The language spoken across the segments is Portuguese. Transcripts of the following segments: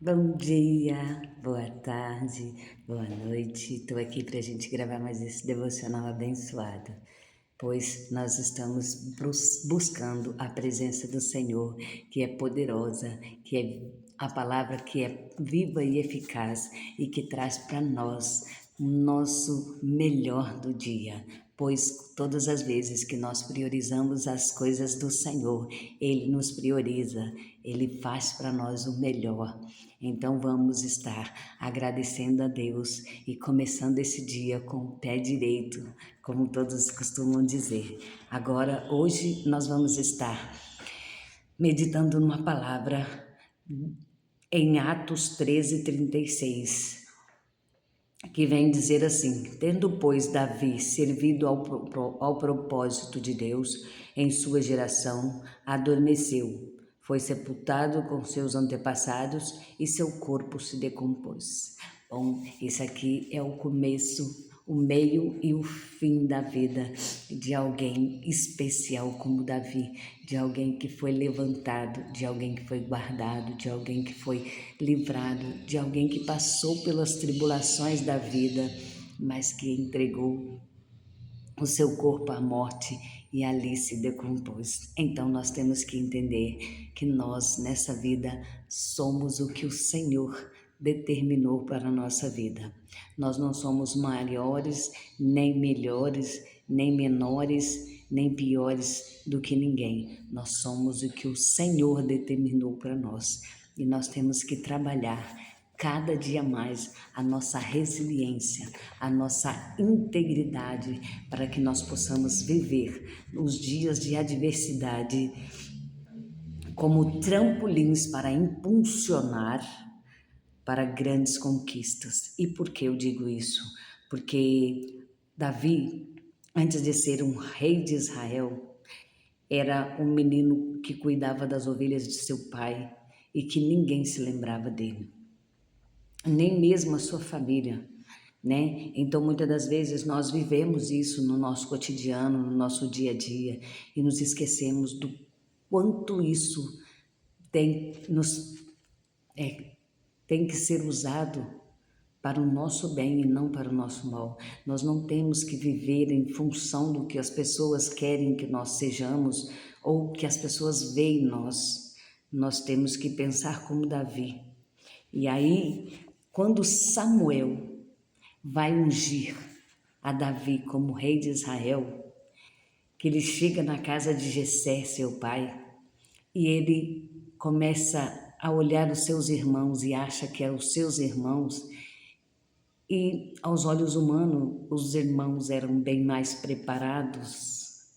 Bom dia, boa tarde, boa noite. Estou aqui para a gente gravar mais esse devocional abençoado, pois nós estamos buscando a presença do Senhor, que é poderosa, que é a palavra que é viva e eficaz e que traz para nós o nosso melhor do dia. Pois todas as vezes que nós priorizamos as coisas do Senhor, Ele nos prioriza, Ele faz para nós o melhor. Então vamos estar agradecendo a Deus e começando esse dia com o pé direito, como todos costumam dizer. Agora, hoje nós vamos estar meditando numa palavra em Atos 13:36, que vem dizer assim: tendo, pois, Davi servido ao propósito de Deus em sua geração, adormeceu, foi sepultado com seus antepassados e seu corpo se decompôs. Bom, isso aqui é o começo, o meio e o fim da vida de alguém especial como Davi, de alguém que foi levantado, de alguém que foi guardado, de alguém que foi livrado, de alguém que passou pelas tribulações da vida, mas que entregou o seu corpo à morte e ali se decompôs. Então nós temos que entender que nós nessa vida somos o que o Senhor determinou para a nossa vida. Nós não somos maiores, nem melhores, nem menores, nem piores do que ninguém. Nós somos o que o Senhor determinou para nós. E nós temos que trabalhar cada dia mais a nossa resiliência, a nossa integridade, para que nós possamos viver os dias de adversidade como trampolins para impulsionar para grandes conquistas. E por que eu digo isso? Porque Davi, antes de ser um rei de Israel, era um menino que cuidava das ovelhas de seu pai e que ninguém se lembrava dele, nem mesmo a sua família, né? Então, muitas das vezes nós vivemos isso no nosso cotidiano, no nosso dia a dia, e nos esquecemos do quanto isso tem, tem que ser usado para o nosso bem e não para o nosso mal. Nós não temos que viver em função do que as pessoas querem que nós sejamos ou que as pessoas veem em nós. Nós temos que pensar como Davi. E aí, quando Samuel vai ungir a Davi como rei de Israel, que ele chega na casa de Jessé, seu pai, e ele começa a olhar os seus irmãos e acha que eram os seus irmãos, e aos olhos humanos os irmãos eram bem mais preparados,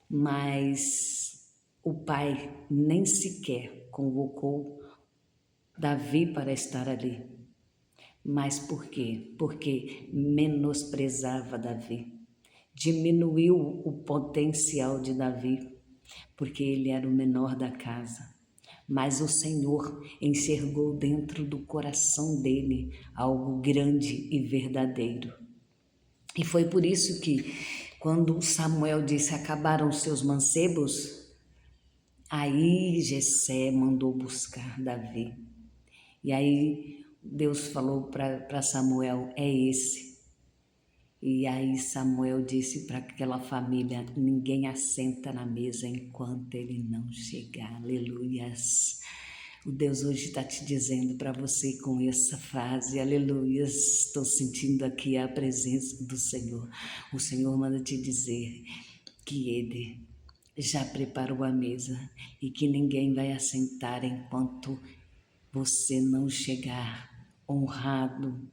mas o pai nem sequer convocou Davi para estar ali. Mas por quê? Porque menosprezava Davi, diminuiu o potencial de Davi, porque ele era o menor da casa. Mas o Senhor enxergou dentro do coração dele algo grande e verdadeiro. E foi por isso que, quando Samuel disse: acabaram os seus mancebos, aí Jessé mandou buscar Davi. E aí Deus falou para Samuel: é esse. E aí Samuel disse para aquela família: ninguém assenta na mesa enquanto ele não chegar. Aleluias. O Deus hoje está te dizendo para você com essa frase: aleluias. Estou sentindo aqui a presença do Senhor. O Senhor manda te dizer que Ele já preparou a mesa e que ninguém vai assentar enquanto você não chegar honrado,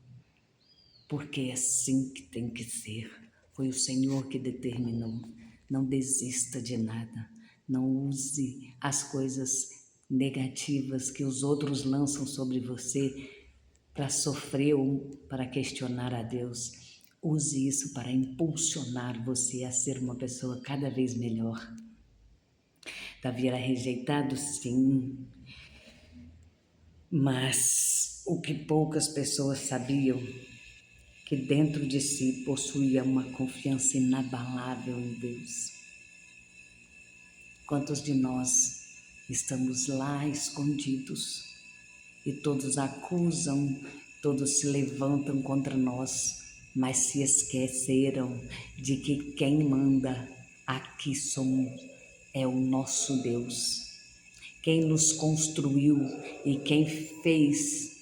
porque é assim que tem que ser. Foi o Senhor que determinou. Não desista de nada. Não use as coisas negativas que os outros lançam sobre você para sofrer ou para questionar a Deus. Use isso para impulsionar você a ser uma pessoa cada vez melhor. Davi era rejeitado, sim, mas o que poucas pessoas sabiam, que dentro de si possuía uma confiança inabalável em Deus. Quantos de nós estamos lá escondidos, e todos acusam, todos se levantam contra nós, mas se esqueceram de que quem manda aqui é o nosso Deus. Quem nos construiu e quem fez,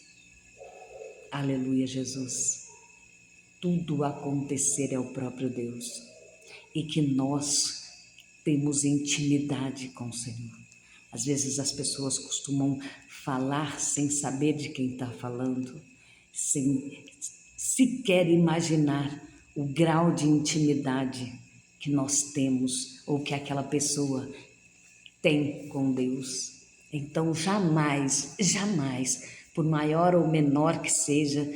aleluia, Jesus, tudo acontecer é o próprio Deus. E que nós temos intimidade com o Senhor. Às vezes as pessoas costumam falar sem saber de quem está falando, sem sequer imaginar o grau de intimidade que nós temos ou que aquela pessoa tem com Deus. Então jamais, jamais, por maior ou menor que seja,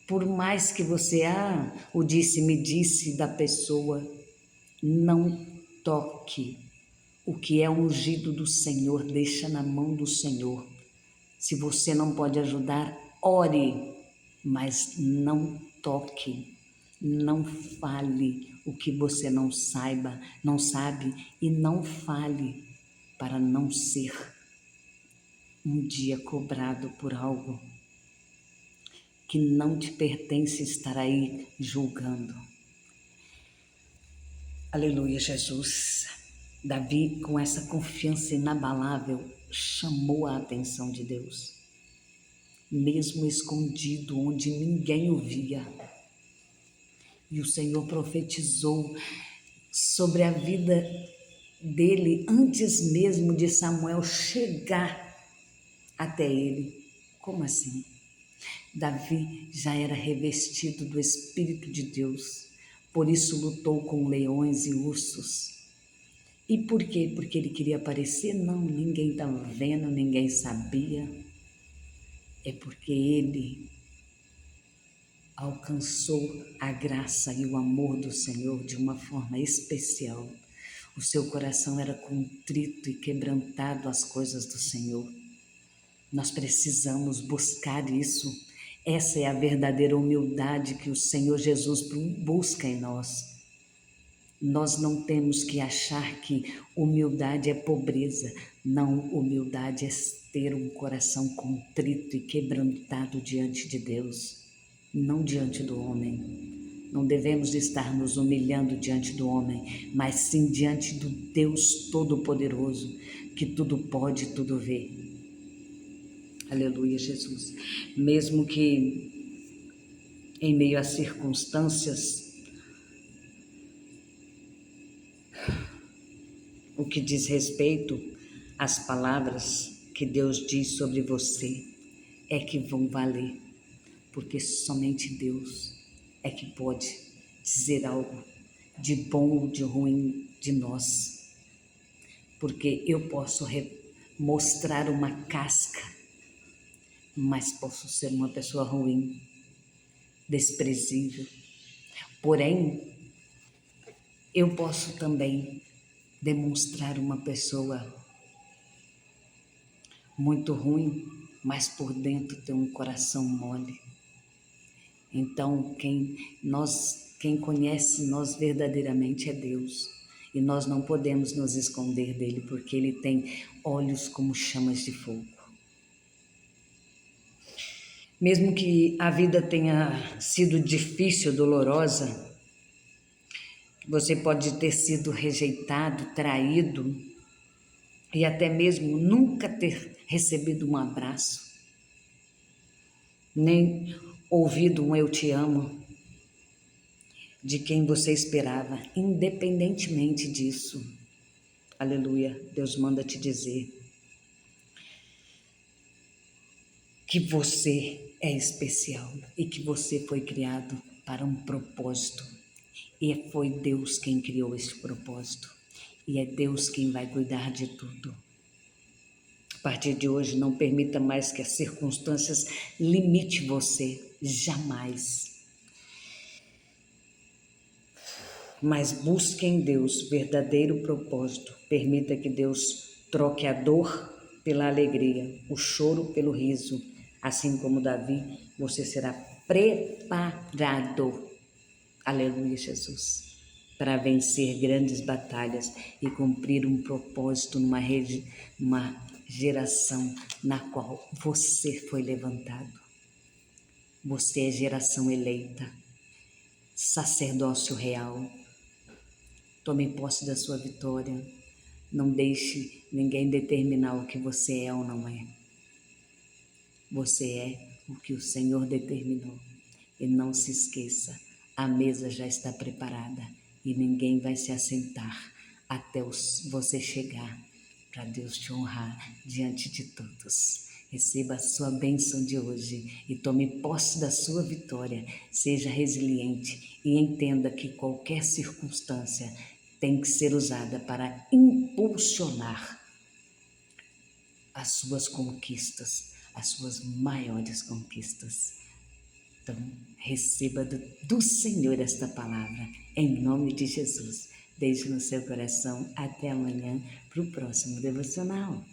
por mais que você, o disse-me disse da pessoa, não toque. O que é ungido do Senhor, deixa na mão do Senhor. Se você não pode ajudar, ore, mas não toque, não fale o que você não sabe e não fale para não ser um dia cobrado por algo que não te pertence estar aí julgando. Aleluia, Jesus. Davi, com essa confiança inabalável, chamou a atenção de Deus, mesmo escondido onde ninguém o via. E o Senhor profetizou sobre a vida dele antes mesmo de Samuel chegar até ele. Como assim? Davi já era revestido do Espírito de Deus, por isso lutou com leões e ursos. E por quê? Porque ele queria aparecer? Não, ninguém estava vendo, ninguém sabia. É porque ele alcançou a graça e o amor do Senhor de uma forma especial. O seu coração era contrito e quebrantado às coisas do Senhor. Nós precisamos buscar isso. Essa é a verdadeira humildade que o Senhor Jesus busca em nós. Nós não temos que achar que humildade é pobreza. Não, humildade é ter um coração contrito e quebrantado diante de Deus, não diante do homem. Não devemos estar nos humilhando diante do homem, mas sim diante do Deus Todo-Poderoso, que tudo pode, tudo vê. Aleluia, Jesus. Mesmo que em meio a circunstâncias, o que diz respeito às palavras que Deus diz sobre você é que vão valer, porque somente Deus é que pode dizer algo de bom ou de ruim de nós. Porque eu posso mostrar uma casca, mas posso ser uma pessoa ruim, desprezível. Porém, eu posso também demonstrar uma pessoa muito ruim, mas por dentro tem um coração mole. Então, quem conhece nós verdadeiramente é Deus. E nós não podemos nos esconder dele, porque ele tem olhos como chamas de fogo. Mesmo que a vida tenha sido difícil, dolorosa, você pode ter sido rejeitado, traído e até mesmo nunca ter recebido um abraço, nem ouvido um eu te amo de quem você esperava. Independentemente disso, aleluia, Deus manda te dizer que você é especial e que você foi criado para um propósito. E foi Deus quem criou esse propósito. E é Deus quem vai cuidar de tudo. A partir de hoje, não permita mais que as circunstâncias limite você. Jamais. Mas busque em Deus verdadeiro propósito. Permita que Deus troque a dor pela alegria, o choro pelo riso. Assim como Davi, você será preparado. Aleluia, Jesus. Para vencer grandes batalhas e cumprir um propósito numa geração na qual você foi levantado. Você é geração eleita, sacerdócio real. Tome posse da sua vitória. Não deixe ninguém determinar o que você é ou não é. Você é o que o Senhor determinou. E não se esqueça, a mesa já está preparada e ninguém vai se assentar até você chegar para Deus te honrar diante de todos. Receba a sua bênção de hoje e tome posse da sua vitória. Seja resiliente e entenda que qualquer circunstância tem que ser usada para impulsionar as suas conquistas, as suas maiores conquistas. Então, receba do Senhor esta palavra, em nome de Jesus. Beijo no seu coração, até amanhã para o próximo devocional.